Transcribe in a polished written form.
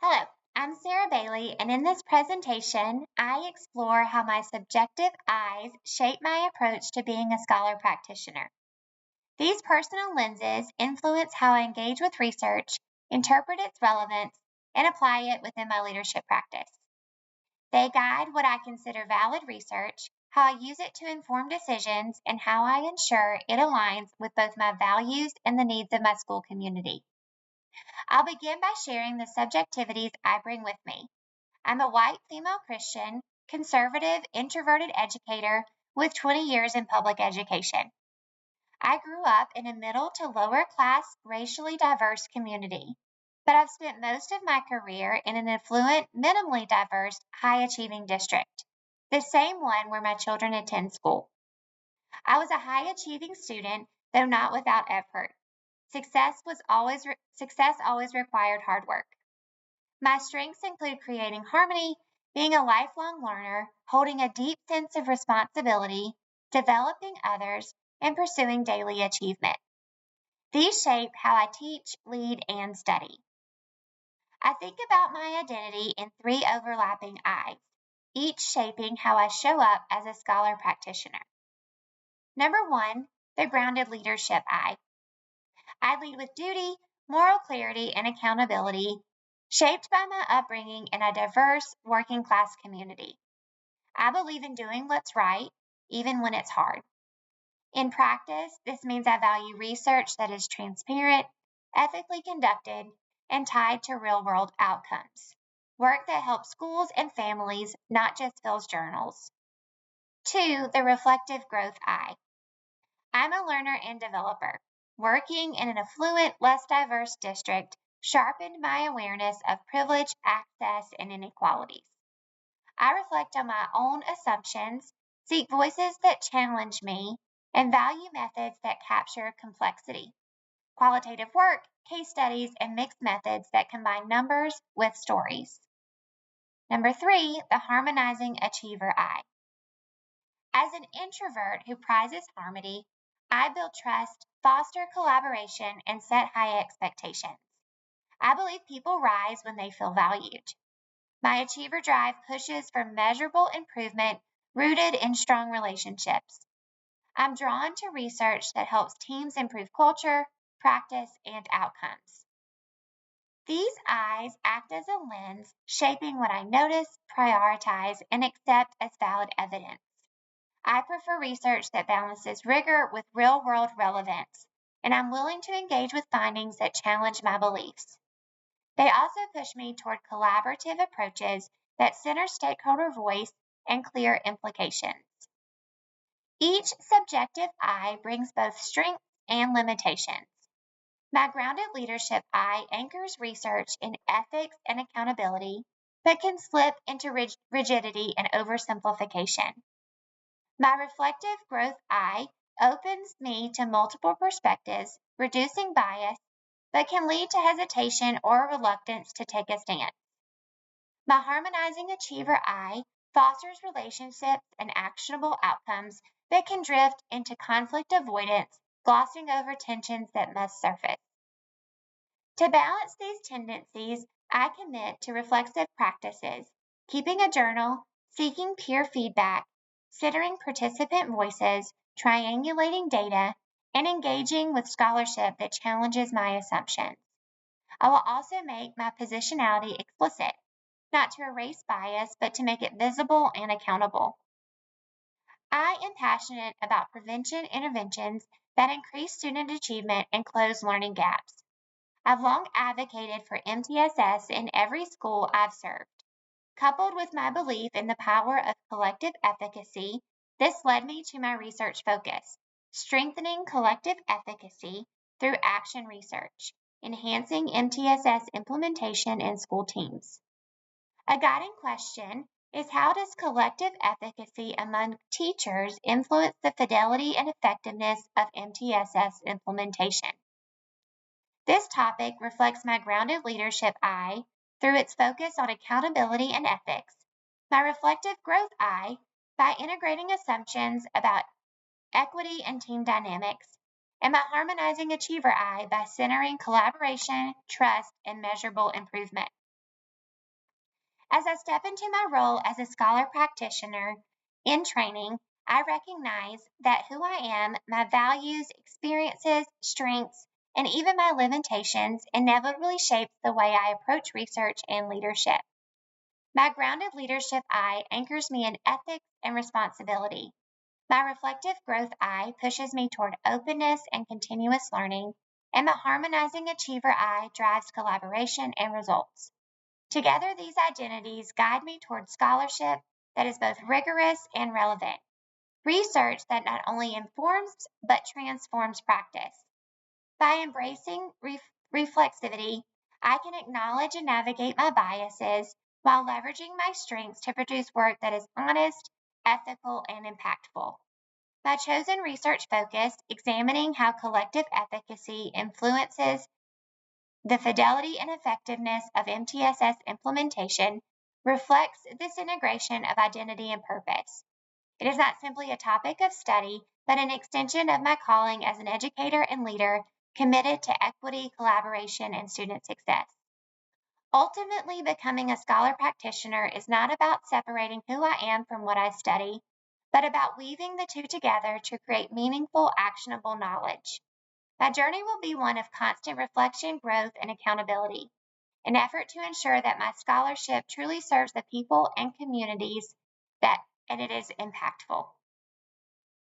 Hello, I'm Sarah Bailey, and in this presentation, I explore how my subjective eyes shape my approach to being a scholar practitioner. These personal lenses influence how I engage with research, interpret its relevance, and apply it within my leadership practice. They guide what I consider valid research, how I use it to inform decisions, and how I ensure it aligns with both my values and the needs of my school community. I'll begin by sharing the subjectivities I bring with me. I'm a white female Christian, conservative, introverted educator with 20 years in public education. I grew up in a middle to lower class, racially diverse community, but I've spent most of my career in an affluent, minimally diverse, high achieving district, the same one where my children attend school. I was a high achieving student, though not without effort. Success always required hard work. My strengths include creating harmony, being a lifelong learner, holding a deep sense of responsibility, developing others, and pursuing daily achievement. These shape how I teach, lead, and study. I think about my identity in three overlapping I's, each shaping how I show up as a scholar practitioner. Number one, the grounded leadership I. I lead with duty, moral clarity, and accountability, shaped by my upbringing in a diverse working class community. I believe in doing what's right, even when it's hard. In practice, this means I value research that is transparent, ethically conducted, and tied to real-world outcomes. Work that helps schools and families, not just fills journals. Two, the reflective growth I. I'm a learner and developer. Working in an affluent, less diverse district sharpened my awareness of privilege, access, and inequalities. I reflect on my own assumptions, seek voices that challenge me, and value methods that capture complexity. Qualitative work, case studies, and mixed methods that combine numbers with stories. Number three, the harmonizing achiever I. As an introvert who prizes harmony, I build trust, foster collaboration, and set high expectations. I believe people rise when they feel valued. My achiever drive pushes for measurable improvement rooted in strong relationships. I'm drawn to research that helps teams improve culture, practice, and outcomes. These eyes act as a lens, shaping what I notice, prioritize, and accept as valid evidence. I prefer research that balances rigor with real-world relevance, and I'm willing to engage with findings that challenge my beliefs. They also push me toward collaborative approaches that center stakeholder voice and clear implications. Each subjective I brings both strengths and limitations. My grounded leadership I anchors research in ethics and accountability, but can slip into rigidity and oversimplification. My reflective growth I opens me to multiple perspectives, reducing bias, but can lead to hesitation or reluctance to take a stance. My harmonizing achiever I fosters relationships and actionable outcomes, but can drift into conflict avoidance, glossing over tensions that must surface. To balance these tendencies, I commit to reflexive practices, keeping a journal, seeking peer feedback, considering participant voices, triangulating data, and engaging with scholarship that challenges my assumptions. I will also make my positionality explicit, not to erase bias, but to make it visible and accountable. I am passionate about prevention interventions that increase student achievement and close learning gaps. I've long advocated for MTSS in every school I've served. Coupled with my belief in the power of collective efficacy, this led me to my research focus, strengthening collective efficacy through action research, enhancing MTSS implementation in school teams. A guiding question is, how does collective efficacy among teachers influence the fidelity and effectiveness of MTSS implementation? This topic reflects my grounded leadership I through its focus on accountability and ethics, my reflective growth I by integrating assumptions about equity and team dynamics, and my harmonizing achiever I by centering collaboration, trust, and measurable improvement. As I step into my role as a scholar practitioner in training, I recognize that who I am, my values, experiences, strengths, and even my limitations inevitably shapes the way I approach research and leadership. My grounded leadership I anchors me in ethics and responsibility. My reflective growth I pushes me toward openness and continuous learning, and my harmonizing achiever I drives collaboration and results. Together, these identities guide me toward scholarship that is both rigorous and relevant, research that not only informs but transforms practice. By embracing reflexivity, I can acknowledge and navigate my biases while leveraging my strengths to produce work that is honest, ethical, and impactful. My chosen research focus, examining how collective efficacy influences the fidelity and effectiveness of MTSS implementation, reflects this integration of identity and purpose. It is not simply a topic of study, but an extension of my calling as an educator and leader committed to equity, collaboration, and student success. Ultimately, becoming a scholar practitioner is not about separating who I am from what I study, but about weaving the two together to create meaningful, actionable knowledge. My journey will be one of constant reflection, growth, and accountability, an effort to ensure that my scholarship truly serves the people and communities and it is impactful.